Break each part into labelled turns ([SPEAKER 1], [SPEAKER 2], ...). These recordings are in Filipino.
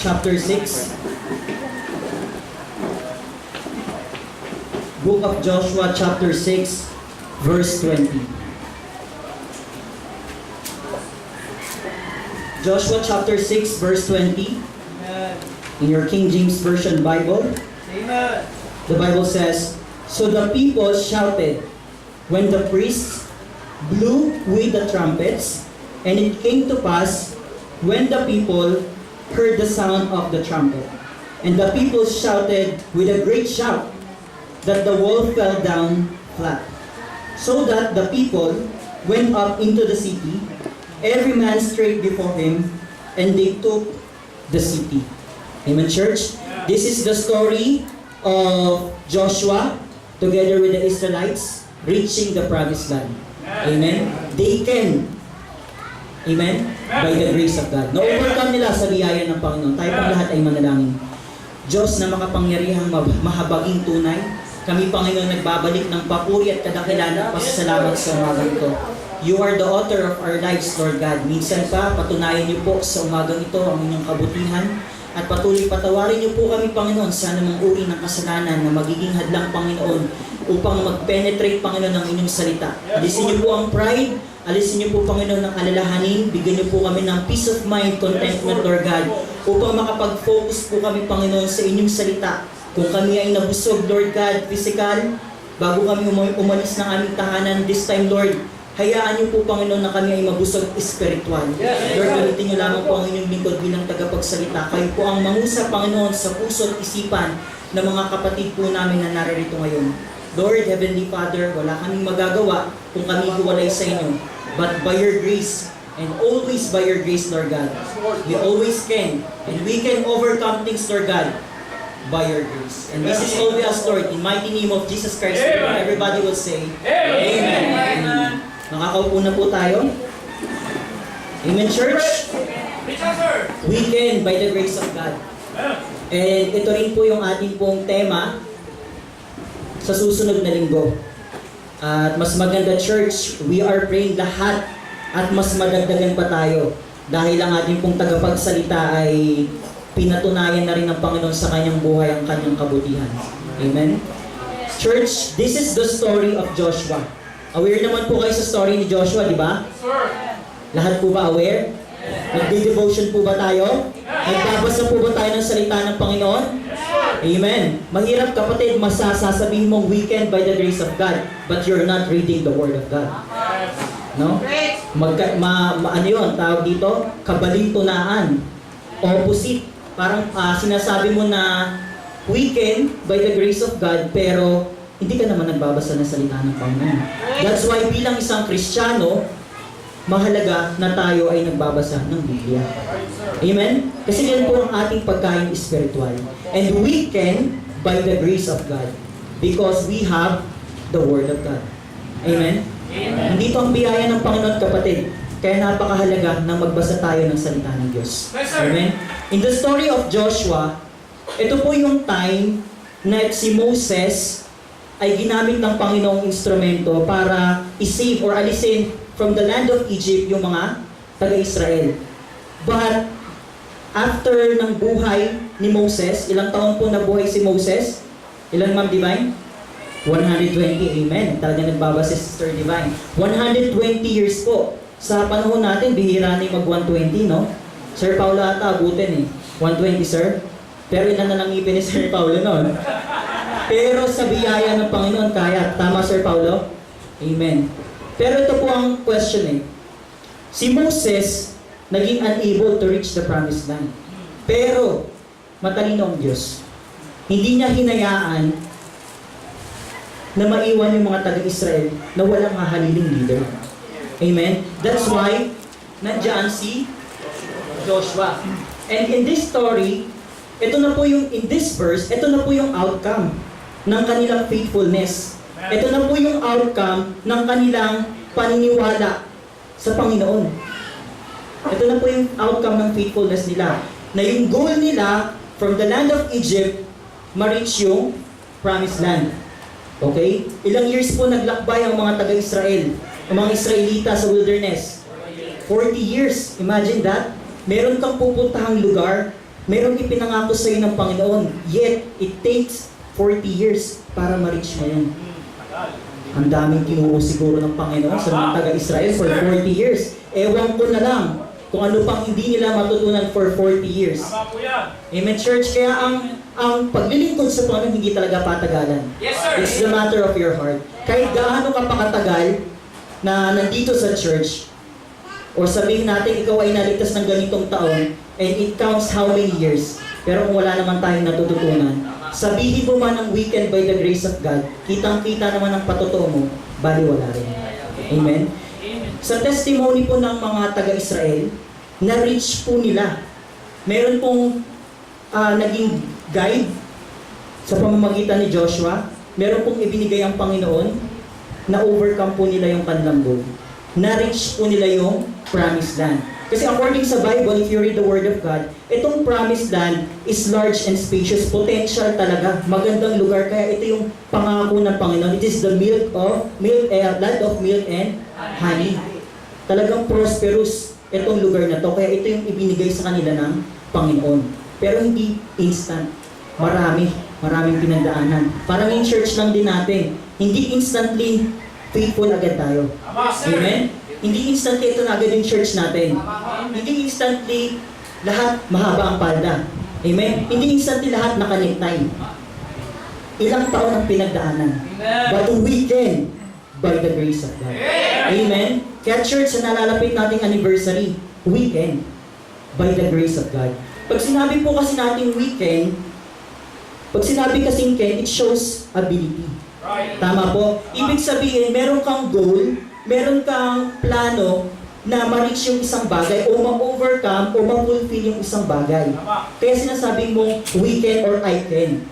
[SPEAKER 1] chapter 6. Book of Joshua chapter 6, verse 20. Joshua chapter 6, verse 20.
[SPEAKER 2] Amen.
[SPEAKER 1] In your King James Version Bible,
[SPEAKER 2] Amen.
[SPEAKER 1] the Bible says, "So the people shouted when the priests blew with the trumpets, and it came to pass when the people heard the sound of the trumpet. And the people shouted with a great shout, that the wall fell down flat. So that the people went up into the city, every man straight before him, and they took the city." Amen, church? This is the story of Joshua together with the Israelites reaching the promised land. Amen? They can. Amen? By the grace of God. Na-overcome nila sa biyaya ng Panginoon. Tayo pang lahat ay manalangin. Diyos na makapangyarihang mahabaging tunay, kami Panginoon nagbabalik ng papuri at kadakilaan at pasasalamat sa umagang ito. You are the author of our lives, Lord God. Minsan pa, patunayan niyo po sa umagang ito ang inyong kabutihan at patuloy patawarin niyo po kami, Panginoon, sa anumang uri ng kasalanan na magiging hadlang, Panginoon, upang mag-penetrate, Panginoon, ng inyong salita. Alisin niyo po ang pride, alisin niyo po, Panginoon, ng alalahanin, bigyan niyo po kami ng peace of mind, contentment, Lord God, upang makapag-focus po kami, Panginoon, sa inyong salita. Kung kami ay nabusog, Lord God, physical, bago kami umalis ng aming tahanan this time, Lord, hayaan niyo po, Panginoon, na kami ay mabusog spiritual. Lord, gamitin niyo lamang po ang inyong lingkod bilang tagapagsalita. Kayo po ang mangusap, Panginoon, sa puso at isipan ng mga kapatid po namin na naririto ngayon. Lord, Heavenly Father, wala kaming magagawa kung kami hiwalay sa inyo. But by your grace, and always by your grace, Lord God, we always can, and we can overcome things, Lord God, by your grace. And this is all we ask, Lord, in mighty name of Jesus Christ. Amen. Everybody will say, Amen. Amen. Makakaupo na po tayo. Amen, church? We can by the grace of God. And ito rin po yung ating pong tema sa susunod na linggo. At mas maganda, church, we are praying lahat at mas madagdagan pa tayo dahil ang ating pong tagapagsalita ay pinatunayan na rin ng Panginoon sa kanyang buhay ang kanyang kabutihan. Amen? Church, this is the story of Joshua. Aware naman po kayo sa story ni Joshua, di ba? Lahat po ba aware? Nagde-devotion po ba tayo? Nagbabasa po ba tayo ng salita ng Panginoon? Amen. Mahirap, kapatid, masasabihin mong weekend by the grace of God, but you're not reading the Word of God. No? Ano yun? Tawag dito? Kabalintunaan. Opposite. Parang sinasabi mo na weekend by the grace of God, pero hindi ka naman nagbabasa ng salita ng Panginoon. That's why bilang isang Kristiyano, mahalaga na tayo ay nagbabasa ng Biblia. Amen? Kasi yan po ang ating pagkain spiritual. And we can by the grace of God because we have the Word of God. Amen? Nandito ang biyaya ng Panginoon, kapatid. Kaya napakahalaga na magbasa tayo ng salita ng Diyos. Amen? In the story of Joshua, ito po yung time na si Moses ay ginamit ng Panginoong instrumento para i-save or alisin from the land of Egypt yung mga taga-Israel. But after ng buhay ni Moses, ilang taon po nabuhay si Moses? Ilan, Ma'am Divine? 120, amen. Talaga nagbabasa si Sister Divine. 120 years po. Sa panahon natin, bihira na yung mag-120, no? Sir Paulo ata, abutin eh. 120, sir? Pero ilan na lang ngipin ni Sir Paulo noon. Pero sa biyaya ng Panginoon, kaya. Tama, Sir Paulo? Amen. Pero ito po ang question eh. Si Moses, naging unable to reach the promised land. Pero, matalino ang Diyos. Hindi niya hinayaan na maiwan yung mga taga-Israel na walang hahaliling leader. Amen? That's why, nandiyan si Joshua. And in this story, ito na po yung, in this verse, ito na po yung outcome ng kanilang faithfulness. Ito na po yung outcome ng kanilang paniniwala sa Panginoon. Ito na po yung outcome ng faithfulness nila. Na yung goal nila, from the land of Egypt, ma-reach yung promised land. Okay? Ilang years po naglakbay ang mga taga-Israel, ang mga Israelita sa wilderness? 40 years. Imagine that. Meron kang pupuntahang lugar Merong ipinangako sa iyo ng Panginoon, yet it takes 40 years para ma-reach mo yun. Ang daming kinuha siguro ng Panginoon sa mga taga-Israel for 40 years. Ewan ko na lang kung ano pang hindi nila matutunan for 40 years. Amen, church? Kaya ang paglilingkod sa Panginoon hindi talaga patagalan.
[SPEAKER 2] Yes, sir.
[SPEAKER 1] It's the matter of your heart. Kahit gaano ka pakatagal na nandito sa church, o sabihin natin ikaw ay naligtas ng ganitong taon, and it counts how many years, pero kung wala naman tayong natututunan, sabihin mo man ng weekend by the grace of God, kitang-kita naman ang patotoo mo, baliwala rin. Amen? Sa testimony po ng mga taga-Israel, na-reach po nila. Meron pong naging guide sa pamamagitan ni Joshua. Meron pong ibinigay ang Panginoon na overcome po nila yung kanilang goal. Na-reach po nila yung promised land. Kasi according sa Bible, if you read the Word of God, itong promised land is large and spacious, potential talaga, magandang lugar. Kaya ito yung pangako ng Panginoon. It is the land of milk and honey. Talagang prosperous itong lugar na to. Kaya ito yung ibinigay sa kanila ng Panginoon. Pero hindi instant. Maraming pinagdaanan. Parang yung church lang din natin. Hindi instantly faithful agad tayo. Amen? Hindi instantly ito na agad yung church natin. Hindi instantly lahat mahaba ang palda. Amen? Hindi instantly lahat nakanektay. Ilang taon ang pinagdaanan. But we can, by the grace of God. Amen? Kaya church, sa nalalapit nating anniversary, we can, by the grace of God. Pag sinabi po kasi nating weekend, pag sinabi kasing can, it shows ability. Tama po? Ibig sabihin, meron kang goal, meron kang plano na ma-reach yung isang bagay o ma-overcome o ma-fulfill yung isang bagay. Kaya sinasabi mo, we can or I can.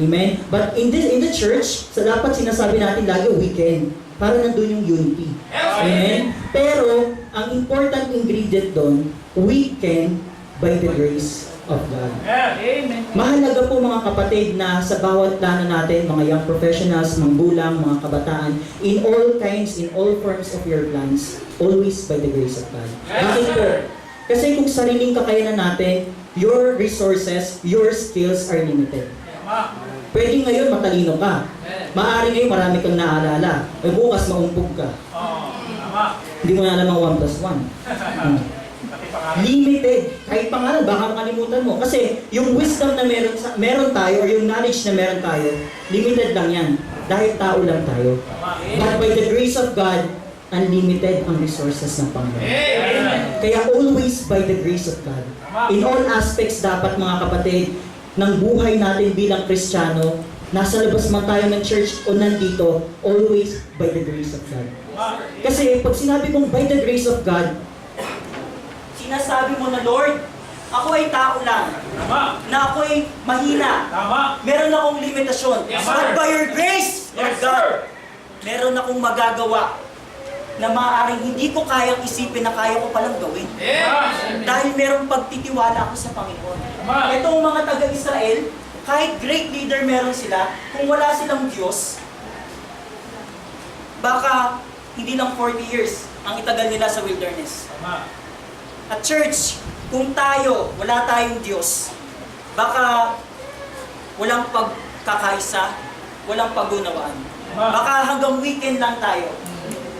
[SPEAKER 1] Amen? But in the church, dapat sinasabi natin lagi, we can. Para nandun yung unity. Amen? Pero, ang important ingredient doon, we can by the grace of God.
[SPEAKER 2] Amen.
[SPEAKER 1] Mahalaga po mga kapatid na sa bawat plano natin, mga young professionals, mga gulang, mga kabataan, in all kinds, in all forms of your plans, always by the grace of God. Bakit po? Kasi kung sariling kakayanan natin, your resources, your skills are limited. Pwede ngayon matalino ka. Maaari ngayon marami kang naalala. Bukas maumpog ka. Hindi mo na alam ang 1 plus 1. Limited. Kahit pangalan, baka makalimutan mo. Kasi yung wisdom na meron tayo, or yung knowledge na meron tayo, limited lang yan. Dahil tao lang tayo. But by the grace of God, unlimited ang resources ng Panginoon. Kaya always by the grace of God. In all aspects dapat mga kapatid, ng buhay natin bilang Kristiyano, nasa labas man tayo ng church o nandito, always by the grace of God. Kasi pag sinabi mong by the grace of God, sinasabi mo na, Lord, ako ay tao lang. Na ako ay mahina. Meron akong limitasyon. But by your grace, Lord God, meron akong magagawa na maaaring hindi ko kayang isipin na kaya ko palang gawin. Dahil merong pagtitiwala ako sa Panginoon. Itong mga taga-Israel, kahit great leader meron sila, kung wala silang Diyos, baka hindi lang 40 years ang itagal nila sa wilderness. At church, kung wala tayong Diyos, baka walang pagkakaisa, walang pagunawaan. Baka hanggang weekend lang tayo,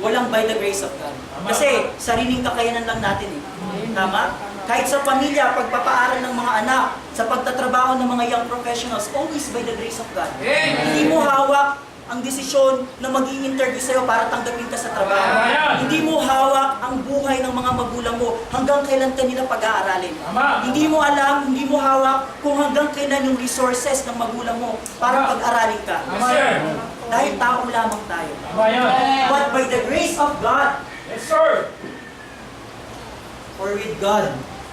[SPEAKER 1] walang by the grace of God. Kasi sariling kakayanan lang natin eh. Tama? Kahit sa pamilya, pagpapaaral ng mga anak, sa pagtatrabaho ng mga young professionals, always by the grace of God. Hindi mo hawak ang desisyon na mag-i-interview sa'yo para tanggapin ka sa trabaho. Hindi mo hawak ang buhay ng mga magulang mo hanggang kailan ka nila pag-aaralin. Hindi mo alam, hindi mo hawak kung hanggang kailan yung resources ng magulang mo para pag-aralin ka. Dahil tao lamang tayo. But by the grace of God, for with God,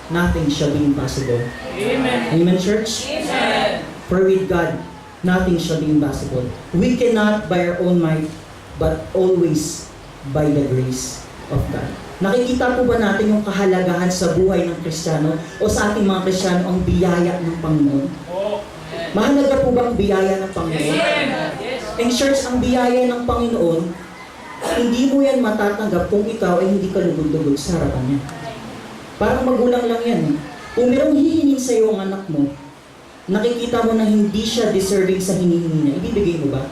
[SPEAKER 1] nothing shall be impossible. Amen, church? For with God, nothing shall be impossible. We cannot by our own might, but always by the grace of God. Nakikita po ba natin yung kahalagahan sa buhay ng Kristiyano o sa ating mga Kristiyano ang biyaya ng Panginoon? Mahalaga po ba ang biyaya ng Panginoon? In church, ang biyaya ng Panginoon, hindi mo yan matatanggap kung ikaw ay hindi ka lugod-lugod sa harapan niya. Parang magulang lang yan. Kung merong hihiling sa'yo ang anak mo, nakikita mo na hindi siya deserving sa hinihingi niya, ibibigay mo ba?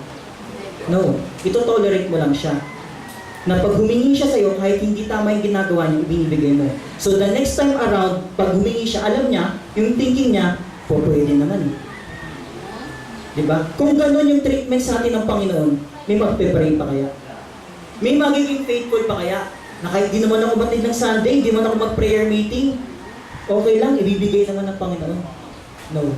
[SPEAKER 1] No. Ito tolerate mo lang siya. Na pag humingi siya sa'yo, kahit hindi tama yung ginagawa niya, ibinibigay mo. So the next time around, pag humingi siya, alam niya, yung thinking niya, pwede naman. Diba? Kung gano'n yung treatment sa atin ng Panginoon, may magpe-pray pa kaya? May magiging faithful pa kaya? Na kahit di naman ako batid ng Sunday, di naman ako mag-prayer meeting, okay lang, ibibigay naman ng Panginoon. No.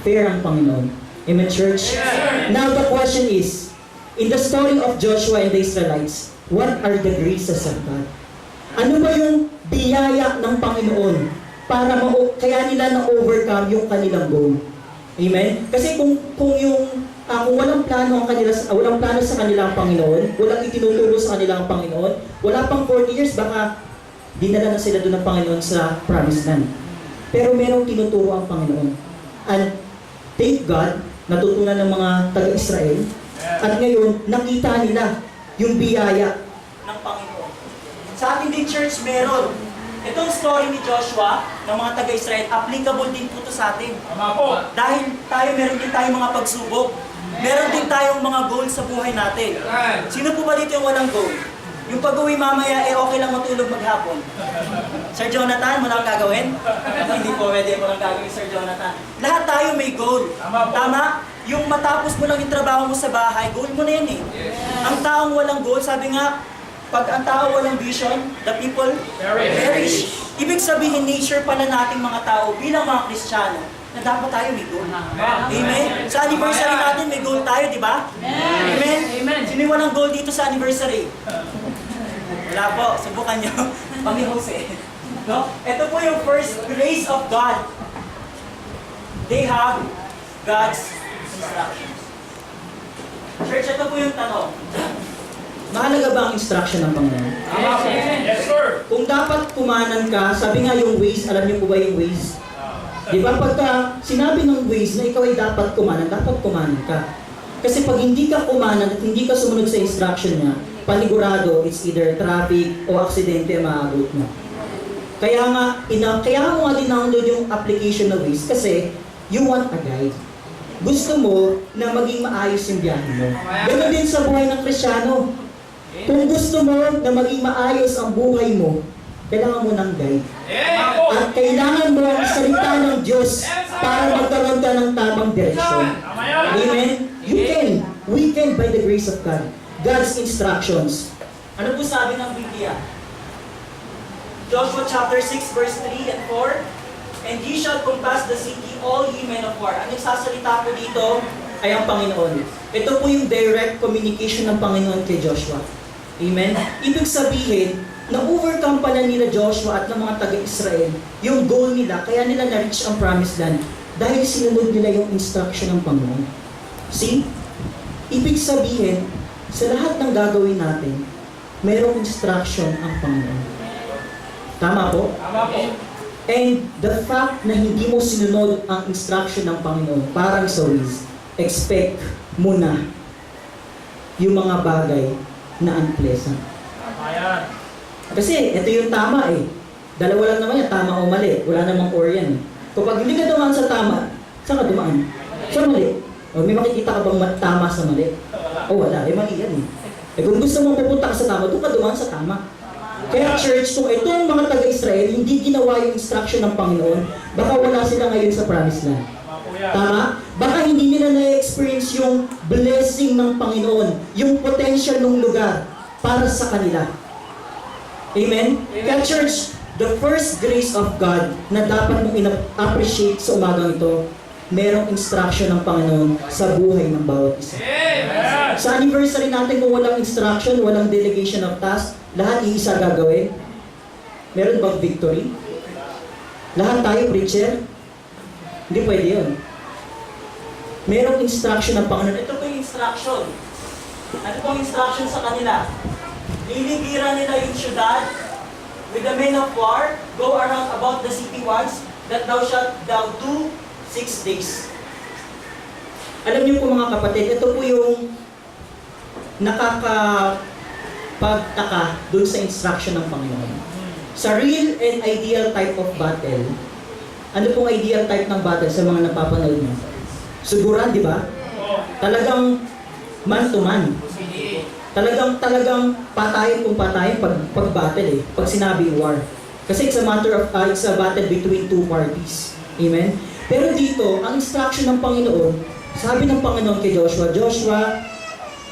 [SPEAKER 1] Fair ang Panginoon. Amen, church? Yes. Now the question is, in the story of Joshua and the Israelites, what are the graces of God? Ano ba yung biyaya ng Panginoon para kaya nila na-overcome yung kanilang goal? Amen? Kasi kung walang plano walang plano sa kanilang Panginoon, walang itinuturo sa kanilang Panginoon, wala pang 40 years, baka dinala na sila doon ng Panginoon sa promised land. Pero merong tinuturo ang Panginoon. And thank God, natutunan ng mga taga-Israel, at ngayon, nakita nila yung biyaya ng Panginoon. Sa ating din church, meron. Itong story ni Joshua, ng mga taga-Israel, applicable din po ito sa atin. Dahil meron din tayong mga pagsubok. Meron din tayong mga goals sa buhay natin. Sino po ba dito yung walang goal? Yung pag-uwi mamaya, okay lang matulog maghapon. Sir Jonathan, mo lang gagawin? Hindi po pwede mo lang gagawin, Sir Jonathan. Lahat tayo may goal. Tama? Yung matapos mo lang yung trabaho mo sa bahay, goal mo na yan eh. Ang taong walang goal, sabi nga, pag ang tao walang vision, the people perish. Ibig sabihin, nature pala nating mga tao bilang mga Kristiyano, na dapat tayo may goal. Amen? Sa anniversary natin, may goal tayo, di ba? Amen? Sino yung walang goal dito sa anniversary? Wala po, subukan nyo. Mami Jose. No? Ito po yung first grace of God. They have God's instructions. Church, ito po yung tanong. Mahalaga ba ang instruction ng Panginoon?
[SPEAKER 2] Yes, sir.
[SPEAKER 1] Kung dapat kumanan ka, sabi nga yung ways, alam niyo po ba yung ways? Di ba pagka sinabi ng ways na ikaw ay dapat kumanan ka. Kasi pag hindi ka kumanan at hindi ka sumunod sa instruction niya, panigurado, it's either traffic o aksidente ang maaabot mo. Kaya nga mo nga din-download yung application na ways kasi you want a guide. Gusto mo na maging maayos yung biyahe mo. Ganun din sa buhay ng Kristiyano. Kung gusto mo na maging maayos ang buhay mo, kailangan mo ng guide. At kailangan mo ang salita ng Diyos para magkaroon ka ng tamang direksyon. Amen? We can by the grace of God. God's instructions. Ano po sabi ng Biblia? Joshua chapter 6 verse 3 and 4. And ye shall compass the city, all ye men of war. Ang nagsasalita po dito ay ang Panginoon. Ito po yung direct communication ng Panginoon kay Joshua. Amen? Ibig sabihin, na-overcome pala nila Joshua at ng mga taga-Israel yung goal nila, kaya nila na-reach ang promised land dahil sinunod nila yung instruction ng Panginoon. See? Ibig sabihin, sa lahat ng gagawin natin, mayroong instruction ang Panginoon. Tama po?
[SPEAKER 2] Tama po.
[SPEAKER 1] And the fact na hindi mo sinunod ang instruction ng Panginoon, parang sa ways, expect mo na yung mga bagay na unpleasant.
[SPEAKER 2] Tama yan.
[SPEAKER 1] Kasi ito yung tama eh. Dalawa lang naman yan, tama o mali. Wala namang or yan eh. Kapag hindi ka dumaan sa tama, saan ka dumaan? Sa mali. O may makikita ka bang tama sa mali? O wala, mali yan eh. Kung gusto mong pupunta ka sa tama, doon ka dumaan sa tama. Kaya church, kung ito ang mga taga-Israel, hindi ginawa yung instruction ng Panginoon, baka wala sila ngayon sa promised land. Tama? Baka hindi nila na-experience yung blessing ng Panginoon, yung potential ng lugar para sa kanila. Amen? Kaya church, the first grace of God na dapat mong appreciate sa umagang ito, merong instruction ng Panginoon sa buhay ng bawat isa. Sa anniversary natin, kung walang instruction, walang delegation of task, lahat iisa gagawin. Meron bang victory? Lahat tayo preacher? Hindi pwede yun. Merong instruction ng Panginoon. Ito po yung instruction. Ano pong instruction sa kanila? Liligiran nila yung syudad with the men of war, go around about the city once, that thou shalt do 6 days. Alam niyo po mga kapatid, ito po yung nakakapagtaka dun sa instruction ng Panginoon. Sa real and ideal type of battle, Ano pong ideal type ng battle sa mga napapanood nyo? Suguran, di ba? Talagang man to man. Talagang patayin kung patayin pag battle eh. Pag sinabi war. Kasi it's a battle between two parties. Amen? Pero dito, ang instruction ng Panginoon, sabi ng Panginoon kay Joshua, Joshua,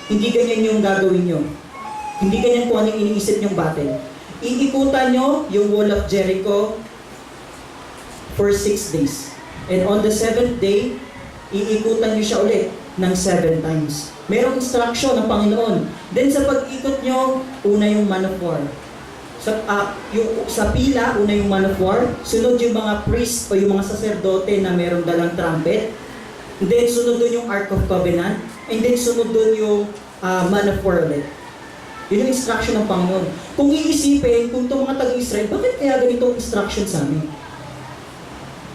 [SPEAKER 1] hindi ganyan yung gagawin nyo. Hindi ganyan kung anong iniisip nyong battle. Iikutan nyo yung wall of Jericho for 6 days. And on the 7th day, iikutan nyo siya ulit ng 7 times. Merong instruction ng Panginoon. Then sa pag-ikot nyo, una yung man of war. Sa pila, una yung man of war. Sunod yung mga priest o yung mga saserdote na merong dalang trumpet. And then sunod dun yung Ark of Covenant. And then sunod dun yung man of war ulit. Yun yung instruction ng Panginoon. Kung iisipin, kung itong mga taga-Israel, bakit kaya ganito ang instruction sa amin?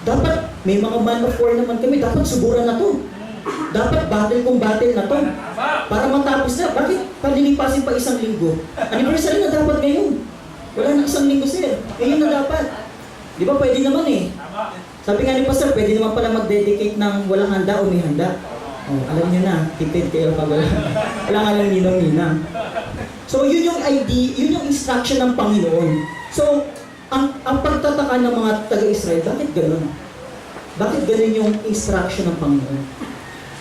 [SPEAKER 1] Dapat, may mga man of war naman kami, dapat suburan na to. Dapat battle kung battle na to. Para matapos na, bakit palilipasin pa 1 linggo? Anniversary na dapat ngayon. Wala na 1 linggo, sir. Ngayon na dapat. Di ba, pwede naman eh. Sabi nga ni Pastor, pwede naman pala mag-dedicate ng walang handa o may handa. Oh, alam nyo na, tipid kayo pag walang alam ninong-ninang. So, yun yung idea, yun yung instruction ng Panginoon. So, ang pagtataka ng mga taga-Israel, bakit gano'n? Bakit gano'n yung instruction ng Panginoon?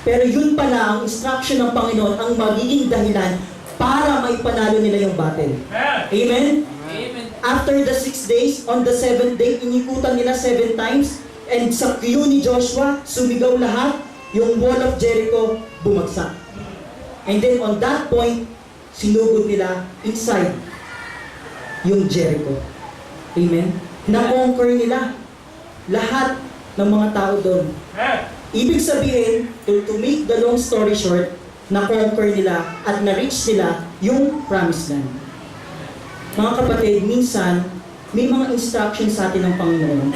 [SPEAKER 1] Pero yun pala, ang instruction ng Panginoon, ang magiging dahilan para maipanalo nila yung battle. Amen?
[SPEAKER 2] Amen.
[SPEAKER 1] After the 6 days, on the 7th day, inikutan nila 7 times, and sa cue ni Joshua, sumigaw lahat, yung wall of Jericho bumagsak. And then on that point, sinugod nila inside yung Jericho. Amen? Na-conquer nila lahat ng mga tao doon. Ibig sabihin, to make the long story short, na-conquer nila at na-reach nila yung promised land. Mga kapatid, minsan, may mga instructions sa atin ng Panginoon